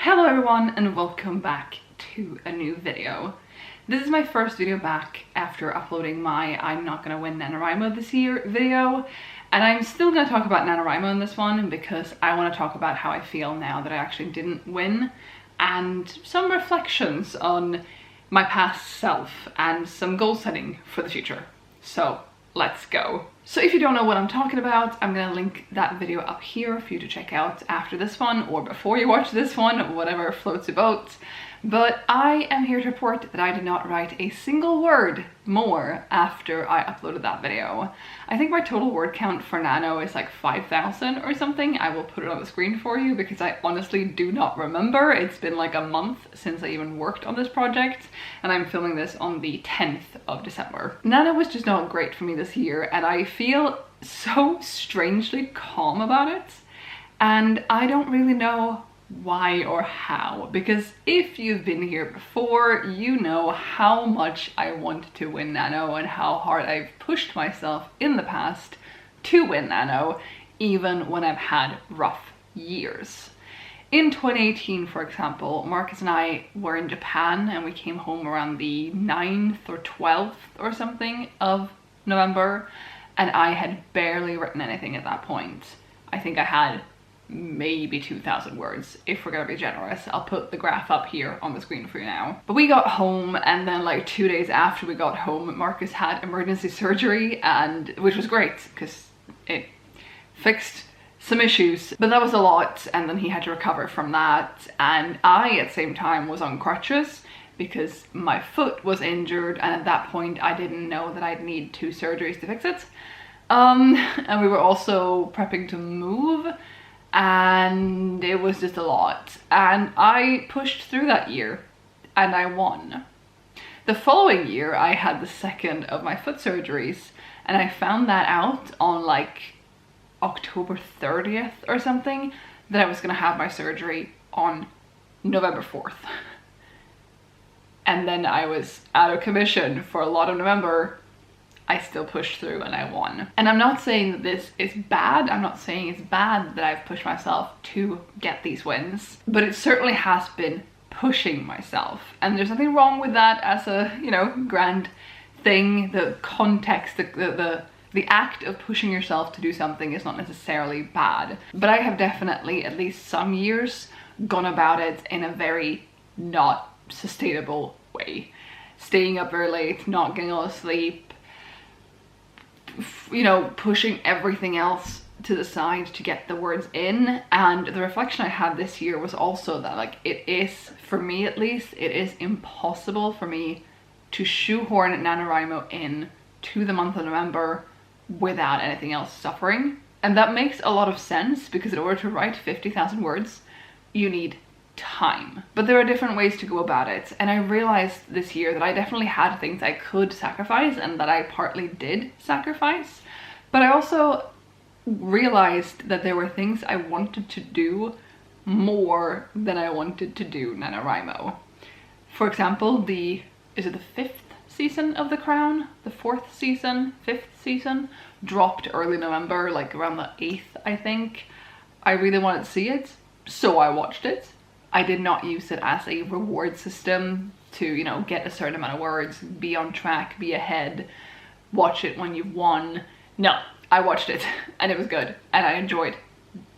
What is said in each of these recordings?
Hello everyone and welcome back to a new video. This is my first video back after uploading my I'm not gonna win NaNoWriMo this year video, and I'm still gonna talk about NaNoWriMo in this one because I want to talk about how I feel now that I actually didn't win and some reflections on my past self and some goal setting for the future. So let's go. So if you don't know what I'm talking about, I'm gonna link that video up here for you to check out after this one or before you watch this one, whatever floats your boat. But I am here to report that I did not write a single word more after I uploaded that video. I think my total word count for Nano is like 5,000 or something. I will put it on the screen for you because I honestly do not remember. It's been like a month since I even worked on this project, and I'm filming this on the 10th of December. Nano was just not great for me this year, and I feel so strangely calm about it, and I don't really know why or how, because if you've been here before, you know how much I want to win Nano and how hard I've pushed myself in the past to win Nano, even when I've had rough years. In 2018, for example, Marcus and I were in Japan and we came home around the 9th or 12th or something of November, and I had barely written anything at that point. I think I had maybe 2,000 words, if we're gonna be generous. I'll put the graph up here on the screen for you now. But we got home, and then like 2 days after we got home, Marcus had emergency surgery, and which was great because it fixed some issues, but that was a lot, and then he had to recover from that, and I at the same time was on crutches because my foot was injured, and at that point I didn't know that I'd need 2 surgeries to fix it. And we were also prepping to move, and it was just a lot, and I pushed through that year and I won. The following year I had the second of my foot surgeries, and I found that out on like October 30th or something, that I was gonna have my surgery on November 4th. And then I was out of commission for a lot of November. I still pushed through and I won. And I'm not saying that this is bad. I'm not saying it's bad that I've pushed myself to get these wins, but it certainly has been pushing myself. And there's nothing wrong with that as a, you know, grand thing. The context, the act of pushing yourself to do something is not necessarily bad. But I have definitely, at least some years, gone about it in a very not sustainable way. Staying up very late, not getting a lot of sleep, you know, pushing everything else to the side to get the words in. And the reflection I had this year was also that, like, it is, for me at least, it is impossible for me to shoehorn NaNoWriMo in to the month of November without anything else suffering. And that makes a lot of sense because in order to write 50,000 words, you need time. But there are different ways to go about it, and I realized this year that I definitely had things I could sacrifice and that I partly did sacrifice, but I also realized that there were things I wanted to do more than I wanted to do NaNoWriMo. For example, is it the 5th season of The Crown? The 4th season, 5th season dropped early November, like around the 8th, I think. I really wanted to see it, so I watched it. I did not use it as a reward system to, you know, get a certain amount of words, be on track, be ahead, watch it when you've won. No, I watched it and it was good and I enjoyed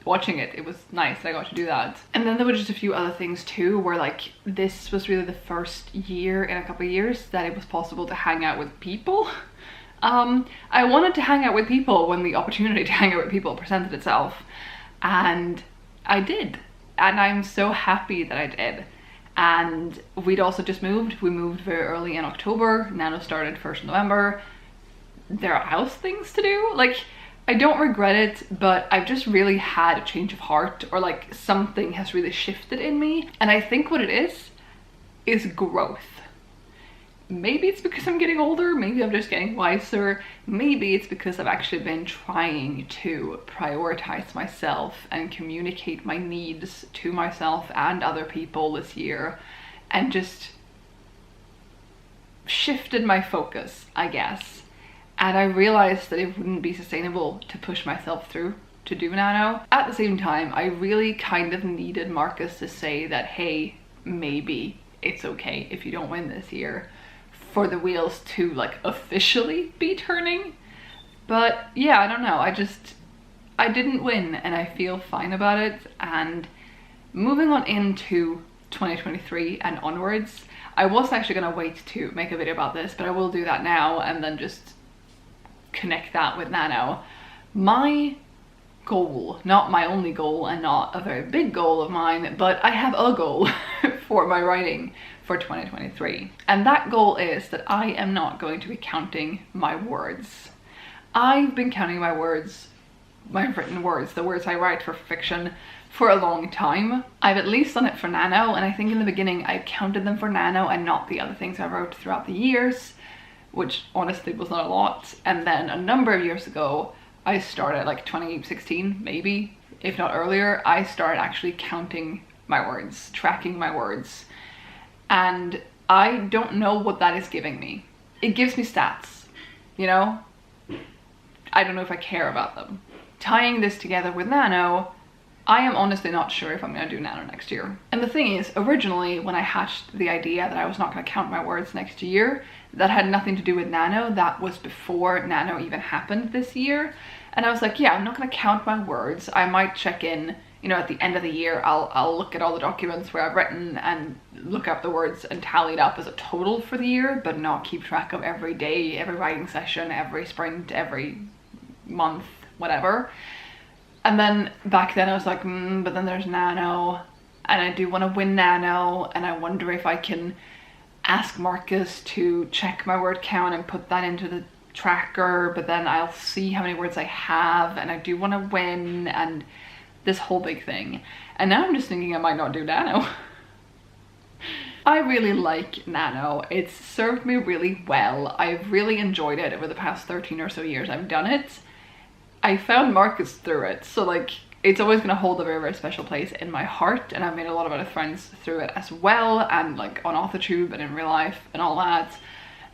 watching it. It was nice that I got to do that. And then there were just a few other things too, where like this was really the first year in a couple of years that it was possible to hang out with people. I wanted to hang out with people when the opportunity to hang out with people presented itself, and I did. And I'm so happy that I did. And we'd also just moved. We moved very early in October. Nano started 1st November. There are house things to do. Like, I don't regret it, but I've just really had a change of heart, or like something has really shifted in me. And I think what it is growth. Maybe it's because I'm getting older, maybe I'm just getting wiser, maybe it's because I've actually been trying to prioritize myself and communicate my needs to myself and other people this year, and just shifted my focus, I guess. And I realized that it wouldn't be sustainable to push myself through to do Nano. At the same time, I really kind of needed Marcus to say that, hey, maybe it's okay if you don't win this year, for the wheels to like officially be turning. But yeah, I don't know, I didn't win and I feel fine about it. And moving on into 2023 and onwards, I was actually gonna wait to make a video about this, but I will do that now and then just connect that with Nano. My goal, not my only goal and not a very big goal of mine, but I have a goal for my writing for 2023. And that goal is that I am not going to be counting my words. I've been counting my words, my written words, the words I write for fiction, for a long time. I've at least done it for Nano, and I think in the beginning I counted them for Nano and not the other things I wrote throughout the years, which honestly was not a lot. And then a number of years ago, I started, like 2016 maybe, if not earlier, I started actually counting my words, tracking my words. And I don't know what that is giving me. It gives me stats, you know? I don't know if I care about them. Tying this together with Nano, I am honestly not sure if I'm gonna do Nano next year. And the thing is, originally when I hatched the idea that I was not gonna count my words next year, that had nothing to do with Nano. That was before Nano even happened this year. And I was like, yeah, I'm not gonna count my words. I might check in, you know, at the end of the year, I'll look at all the documents where I've written and look up the words and tally it up as a total for the year, but not keep track of every day, every writing session, every sprint, every month, whatever. And then back then I was like, but then there's Nano, and I do want to win Nano, and I wonder if I can ask Marcus to check my word count and put that into the tracker, but then I'll see how many words I have, and I do want to win, and this whole big thing. And now I'm just thinking I might not do Nano. I really like Nano. It's served me really well. I've really enjoyed it over the past 13 or so years I've done it. I found Marcus through it, so like it's always gonna hold a very, very special place in my heart, and I've made a lot of other friends through it as well, and like on AuthorTube and in real life and all that.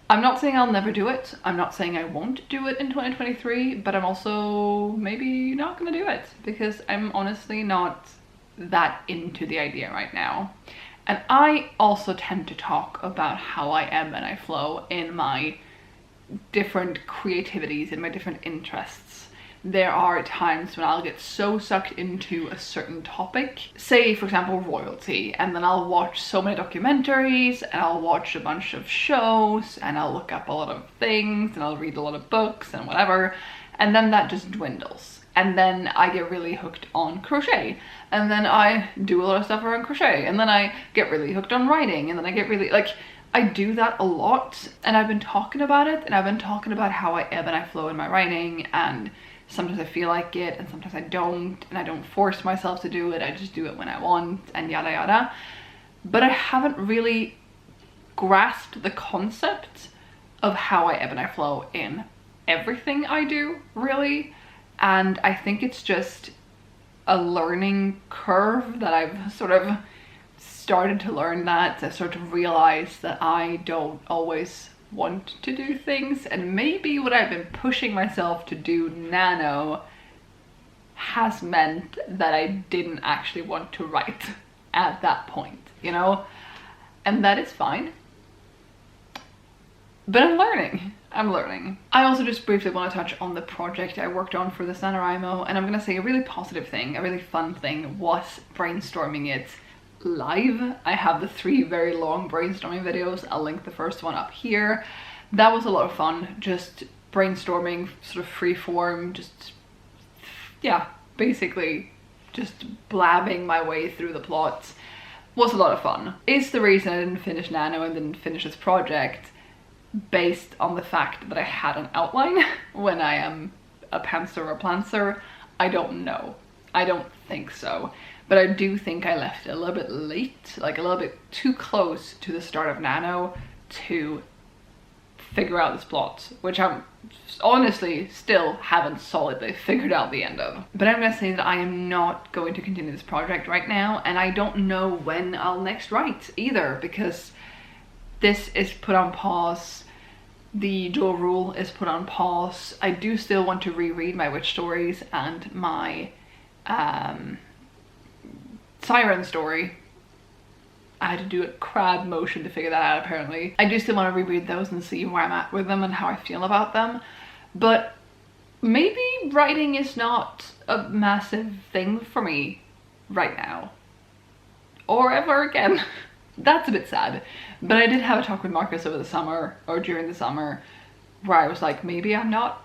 I'm not saying I'll never do it. I'm not saying I won't do it in 2023, but I'm also maybe not gonna do it because I'm honestly not that into the idea right now. And I also tend to talk about how I ebb and I flow in my different creativities, in my different interests. There are times when I'll get so sucked into a certain topic, say for example royalty, and then I'll watch so many documentaries and I'll watch a bunch of shows and I'll look up a lot of things and I'll read a lot of books and whatever, and then that just dwindles. And then I get really hooked on crochet, and then I do a lot of stuff around crochet, and then I get really hooked on writing, and then I get really, like, I do that a lot, and I've been talking about it, and I've been talking about how I ebb and I flow in my writing, and sometimes I feel like it and sometimes I don't, and I don't force myself to do it, I just do it when I want, and yada yada. But I haven't really grasped the concept of how I ebb and I flow in everything I do, really. And I think it's just a learning curve that I've sort of started to learn, that I sort of realized that I don't always want to do things, and maybe what I've been pushing myself to do Nano has meant that I didn't actually want to write at that point, you know, and that is fine, but I'm learning. I also just briefly want to touch on the project I worked on for this NaNoWriMo, and I'm gonna say a really positive thing, a really fun thing was brainstorming it live. I have the 3 very long brainstorming videos. I'll link the first one up here. That was a lot of fun, just brainstorming, sort of free form, just, yeah, basically just blabbing my way through the plot. Was a lot of fun. It's the reason I didn't finish Nano and didn't finish this project, based on the fact that I had an outline when I am a pantser or plantser. I don't know. I don't think so. But I do think I left it a little bit late, like a little bit too close to the start of Nano to figure out this plot, which I'm honestly still haven't solidly figured out the end of. But I'm gonna say that I am not going to continue this project right now, and I don't know when I'll next write either, because this is put on pause the dual rule is put on pause. I do still want to reread my witch stories and my siren story. I had to do a crab motion to figure that out apparently. I do still want to reread those and see where I'm at with them and how I feel about them. But maybe writing is not a massive thing for me right now. Or ever again. That's a bit sad. But I did have a talk with Marcus over the summer, or during the summer, where I was like, maybe I'm not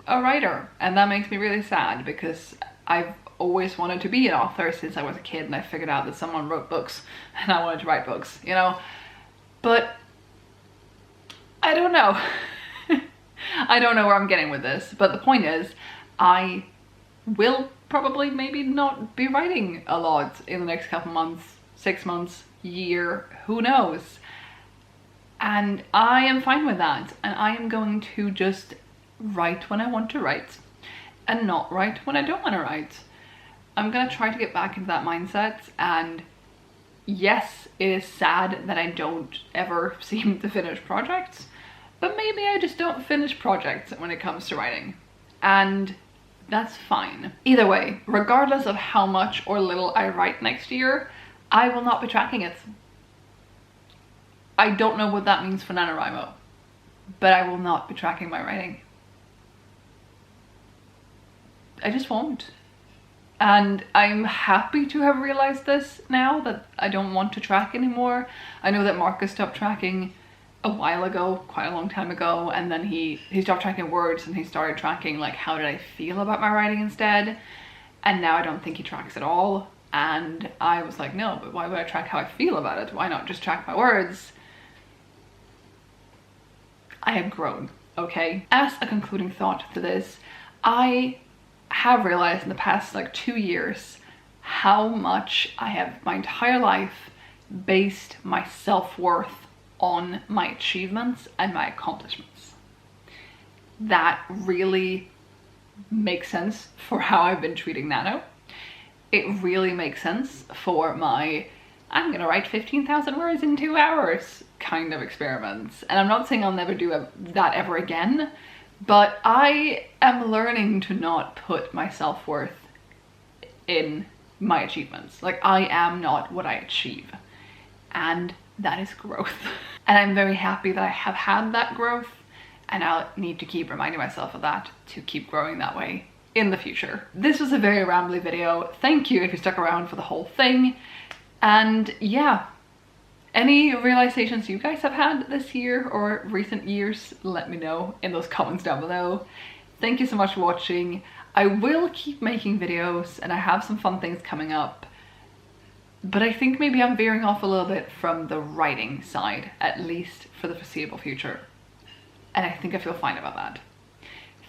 a writer. And that makes me really sad because I've always wanted to be an author since I was a kid, and I figured out that someone wrote books and I wanted to write books, you know? But I don't know. I don't know where I'm getting with this, but the point is I will probably maybe not be writing a lot in the next couple months, 6 months, year, who knows? And I am fine with that, and I am going to just write when I want to write and not write when I don't want to write. I'm gonna try to get back into that mindset, and yes, it is sad that I don't ever seem to finish projects, but maybe I just don't finish projects when it comes to writing, and that's fine. Either way, regardless of how much or little I write next year, I will not be tracking it. I don't know what that means for NaNoWriMo, but I will not be tracking my writing. I just won't. And I'm happy to have realized this now, that I don't want to track anymore. I know that Marcus stopped tracking a while ago, quite a long time ago, and then he stopped tracking words and he started tracking like how did I feel about my writing instead. And now I don't think he tracks at all. And I was like, no, but why would I track how I feel about it? Why not just track my words? I have grown, okay? As a concluding thought to this, I have realized in the past like 2 years how much I have my entire life based my self-worth on my achievements and my accomplishments. That really makes sense for how I've been treating Nano. It really makes sense for my I'm gonna write 15,000 words in 2 hours kind of experiments. And I'm not saying I'll never do that ever again, but I am learning to not put my self-worth in my achievements. Like, I am not what I achieve. And that is growth. And I'm very happy that I have had that growth, and I'll need to keep reminding myself of that to keep growing that way in the future. This was a very rambly video. Thank you if you stuck around for the whole thing. And yeah, any realizations you guys have had this year or recent years, let me know in those comments down below. Thank you so much for watching. I will keep making videos and I have some fun things coming up, but I think maybe I'm veering off a little bit from the writing side, at least for the foreseeable future. And I think I feel fine about that.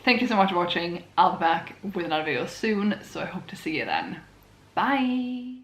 Thank you so much for watching. I'll be back with another video soon, so I hope to see you then. Bye!